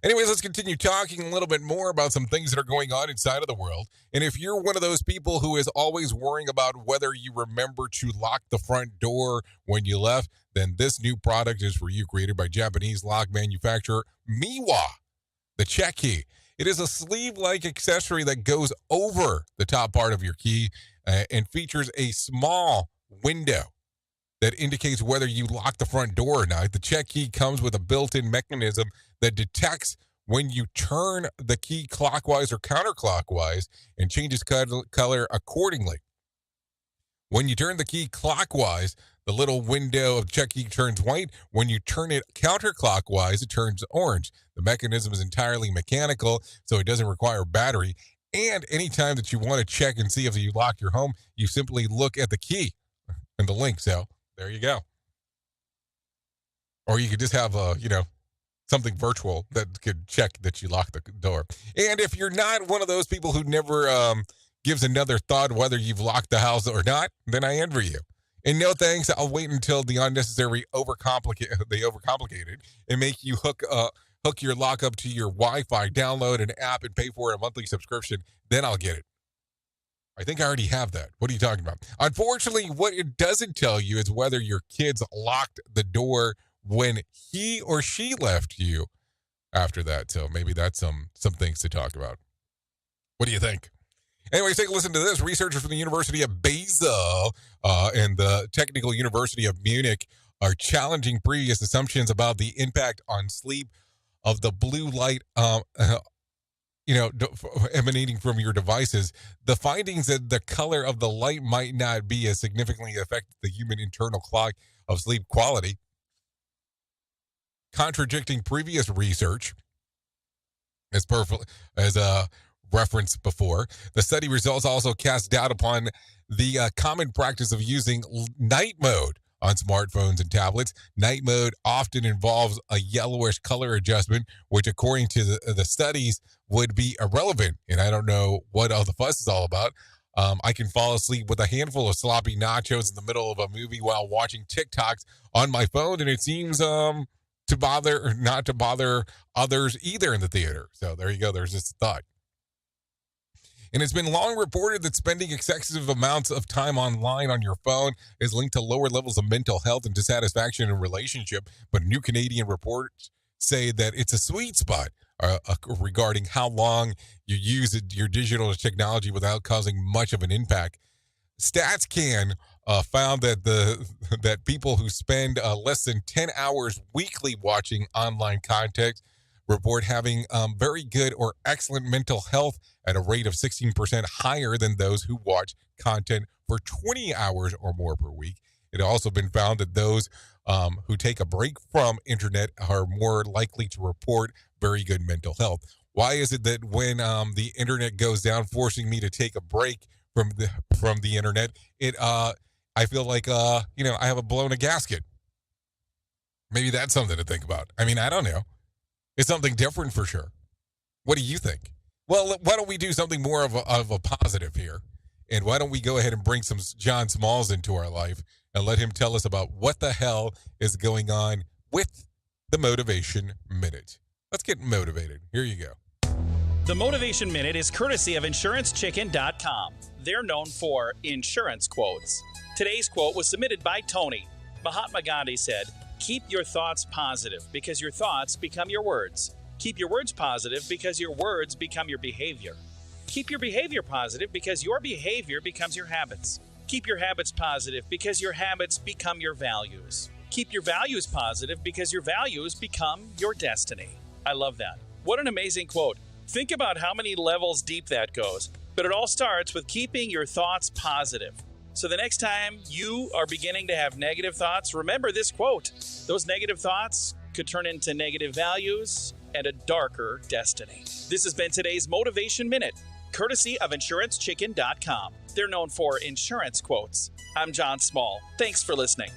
Anyways, let's continue talking a little bit more about some things that are going on inside of the world. And if you're one of those people who is always worrying about whether you remember to lock the front door when you left, then this new product is for you, created by Japanese lock manufacturer Miwa, the check key. It is a sleeve-like accessory that goes over the top part of your key and features a small window that indicates whether you lock the front door or not. The check key comes with a built-in mechanism that detects when you turn the key clockwise or counterclockwise and changes color accordingly. When you turn the key clockwise, the little window of the check key turns white. When you turn it counterclockwise, it turns orange. The mechanism is entirely mechanical, so it doesn't require battery. And anytime that you want to check and see if you lock your home, you simply look at the key and the link. So there you go. Or you could just have something virtual that could check that you lock the door. And if you're not one of those people who never gives another thought whether you've locked the house or not, then I envy you. And no thanks, I'll wait until the unnecessary overcomplicated and make you hook your lock up to your Wi-Fi, download an app, and pay for a monthly subscription. Then I'll get it. I think I already have that. What are you talking about? Unfortunately, what it doesn't tell you is whether your kids locked the door when he or she left you after that. So maybe that's some things to talk about. What do you think? Anyways, take a listen to this. Researchers from the University of Basel and the Technical University of Munich are challenging previous assumptions about the impact on sleep of the blue light emanating from your devices. The findings that the color of the light might not be as significantly affect the human internal clock of sleep quality, contradicting previous research as referenced before. The study results also cast doubt upon the common practice of using night mode on smartphones and tablets. Night mode often involves a yellowish color adjustment, which according to the studies would be irrelevant. And I don't know what all the fuss is all about. I can fall asleep with a handful of sloppy nachos in the middle of a movie while watching TikToks on my phone, and it seems not to bother others either in the theater. So there you go. There's this thought. And it's been long reported that spending excessive amounts of time online on your phone is linked to lower levels of mental health and dissatisfaction in a relationship. But new Canadian reports say that it's a sweet spot regarding how long you use your digital technology without causing much of an impact. StatsCan found that people who spend less than 10 hours weekly watching online content report having very good or excellent mental health at a rate of 16% higher than those who watch content for 20 hours or more per week. It has also been found that those who take a break from internet are more likely to report very good mental health. Why is it that when the internet goes down, forcing me to take a break from the internet, I feel like I have blown a gasket? Maybe that's something to think about. I mean, I don't know. It's something different for sure. What do you think? Well, why don't we do something more of a positive here? And why don't we go ahead and bring some John Smalls into our life and let him tell us about what the hell is going on with the Motivation Minute. Let's get motivated. Here you go. The Motivation Minute is courtesy of InsuranceChicken.com. They're known for insurance quotes. Today's quote was submitted by Tony. Mahatma Gandhi said, "Keep your thoughts positive because your thoughts become your words. Keep your words positive because your words become your behavior. Keep your behavior positive because your behavior becomes your habits. Keep your habits positive because your habits become your values. Keep your values positive because your values become your destiny." I love that. What an amazing quote. Think about how many levels deep that goes. But it all starts with keeping your thoughts positive. So the next time you are beginning to have negative thoughts, remember this quote. Those negative thoughts could turn into negative values and a darker destiny. This has been today's Motivation Minute, courtesy of InsuranceChicken.com. They're known for insurance quotes. I'm John Small. Thanks for listening.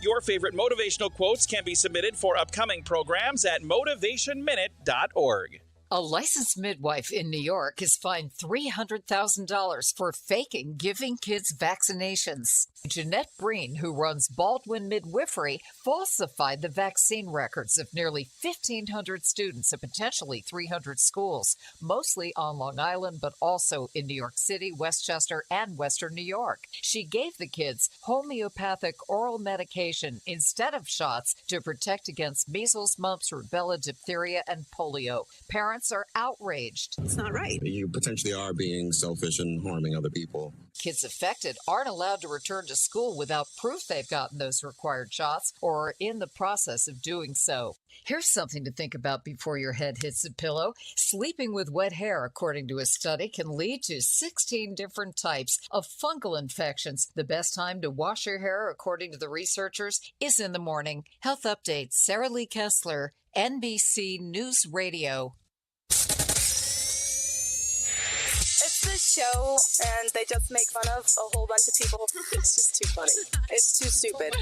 Your favorite motivational quotes can be submitted for upcoming programs at motivationminute.org. A licensed midwife in New York is fined $300,000 for faking giving kids vaccinations. Jeanette Breen, who runs Baldwin Midwifery, falsified the vaccine records of nearly 1,500 students at potentially 300 schools, mostly on Long Island, but also in New York City, Westchester, and Western New York. She gave the kids homeopathic oral medication instead of shots to protect against measles, mumps, rubella, diphtheria, and polio. Parents are outraged. It's not right. You potentially are being selfish and harming other people. Kids affected aren't allowed to return to school without proof they've gotten those required shots or are in the process of doing so. Here's something to think about before your head hits the pillow. Sleeping with wet hair, according to a study, can lead to 16 different types of fungal infections. The best time to wash your hair, according to the researchers, is in the morning. Health Update, Sarah Lee Kessler, NBC News Radio. Show, and they just make fun of a whole bunch of people. It's just too funny. It's too stupid.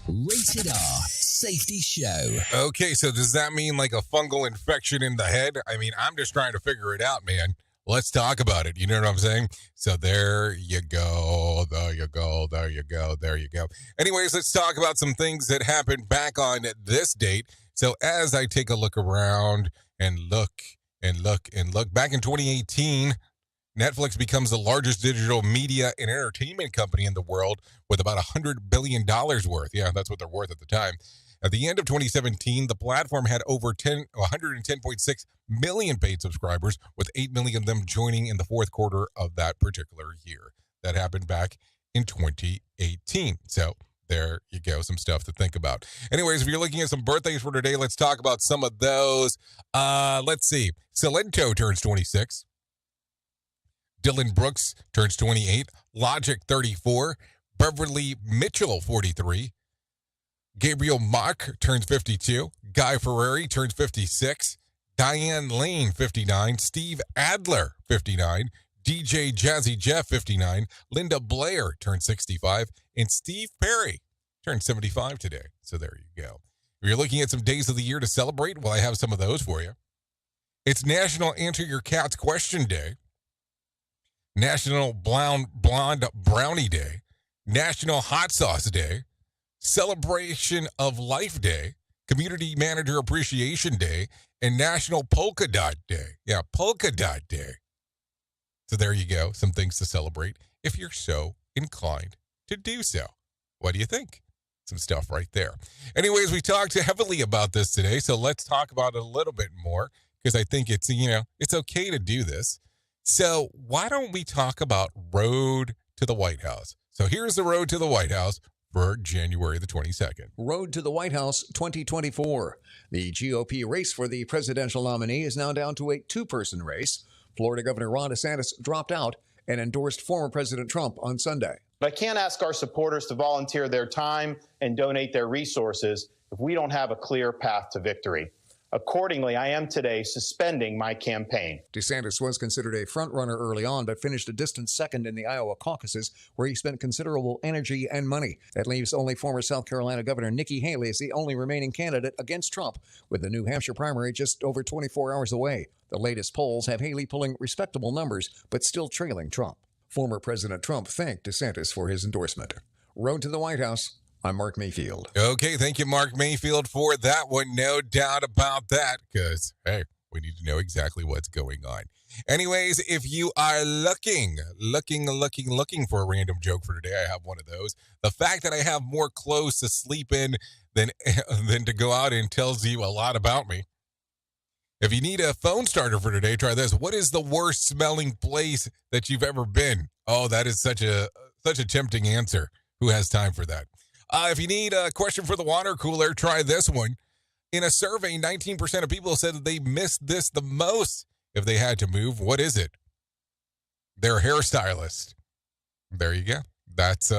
Rated R Safety Show. Okay, so does that mean like a fungal infection in the head? I mean, I'm just trying to figure it out, man. let's talk about it. You know what I'm saying? So there you go. There you go. There you go. There you go. Anyways, let's talk about some things that happened back on this date. So as I take a look around and look, back in 2018, Netflix becomes the largest digital media and entertainment company in the world with about $100 billion worth. Yeah, that's what they're worth at the time. At the end of 2017, the platform had over 110.6 million paid subscribers, with 8 million of them joining in the fourth quarter of that particular year. That happened back in 2018. So there you go, some stuff to think about. Anyways, if you're looking at some birthdays for today, let's talk about some of those. Let's see. Cilento turns 26. Dylan Brooks turns 28. Logic 34. Beverly Mitchell 43. Gabriel Mach turns 52. Guy Ferrari turns 56. Diane Lane 59. Steve Adler 59. DJ Jazzy Jeff 59. Linda Blair turns 65. And Steve Perry turned 75 today. So there you go. If you're looking at some days of the year to celebrate, well, I have some of those for you. It's National Answer Your Cat's Question Day. National Blonde Brownie Day, National Hot Sauce Day, Celebration of Life Day, Community Manager Appreciation Day, and National Polka Dot Day. Yeah, Polka Dot Day. So there you go, some things to celebrate if you're so inclined to do so. What do you think? Some stuff right there. Anyways, we talked heavily about this today, so let's talk about it a little bit more because I think it's, it's okay to do this. So why don't we talk about Road to the White House? So here's the Road to the White House for January the 22nd. Road to the White House 2024. The GOP race for the presidential nominee is now down to a two-person race. Florida Governor Ron DeSantis dropped out and endorsed former President Trump on Sunday. But I can't ask our supporters to volunteer their time and donate their resources if we don't have a clear path to victory. Accordingly, I am today suspending my campaign. DeSantis was considered a frontrunner early on, but finished a distant second in the Iowa caucuses, where he spent considerable energy and money. That leaves only former South Carolina Governor Nikki Haley as the only remaining candidate against Trump, with the New Hampshire primary just over 24 hours away. The latest polls have Haley pulling respectable numbers, but still trailing Trump. Former President Trump thanked DeSantis for his endorsement. Road to the White House. I'm Mark Mayfield. Okay, thank you, Mark Mayfield, for that one. No doubt about that, because, hey, we need to know exactly what's going on. Anyways, if you are looking for a random joke for today, I have one of those. The fact that I have more clothes to sleep in than to go out in tells you a lot about me. If you need a phone starter for today, try this. What is the worst smelling place that you've ever been? Oh, that is such a tempting answer. Who has time for that? If you need a question for the water cooler, try this one. In a survey, 19% of people said that they missed this the most if they had to move. What is it? Their hairstylist. There you go. That's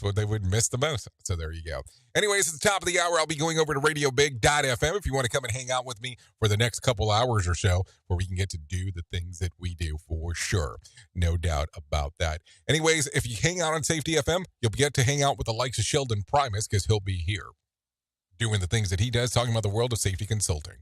what they would miss the most. So there you go. Anyways, at the top of the hour, I'll be going over to RadioBig.fm if you want to come and hang out with me for the next couple hours or so, where we can get to do the things that we do for sure. No doubt about that. Anyways, if you hang out on Safety FM, you'll get to hang out with the likes of Sheldon Primus, because he'll be here doing the things that he does, talking about the world of safety consulting.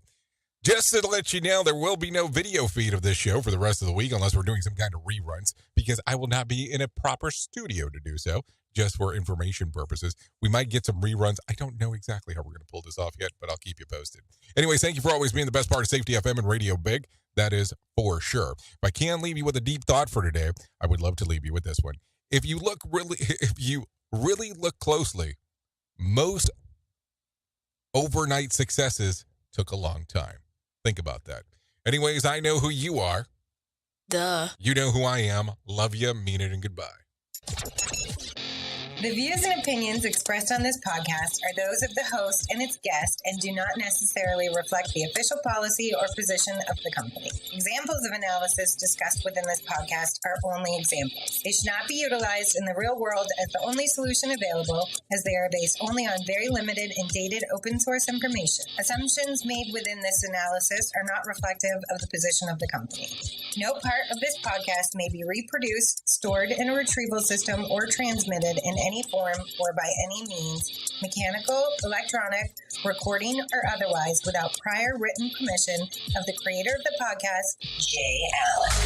Just to let you know, there will be no video feed of this show for the rest of the week unless we're doing some kind of reruns, because I will not be in a proper studio to do so, just for information purposes. We might get some reruns. I don't know exactly how we're going to pull this off yet, but I'll keep you posted. Anyways, thank you for always being the best part of Safety FM and Radio Big. That is for sure. If I can leave you with a deep thought for today, I would love to leave you with this one. If you really look closely, most overnight successes took a long time. Think about that. Anyways, I know who you are. Duh. You know who I am. Love you, mean it, and goodbye. The views and opinions expressed on this podcast are those of the host and its guest and do not necessarily reflect the official policy or position of the company. Examples of analysis discussed within this podcast are only examples. They should not be utilized in the real world as the only solution available, as they are based only on very limited and dated open source information. Assumptions made within this analysis are not reflective of the position of the company. No part of this podcast may be reproduced, stored in a retrieval system, or transmitted in any form or by any means, mechanical, electronic, recording, or otherwise, without prior written permission of the creator of the podcast, Jay Allen.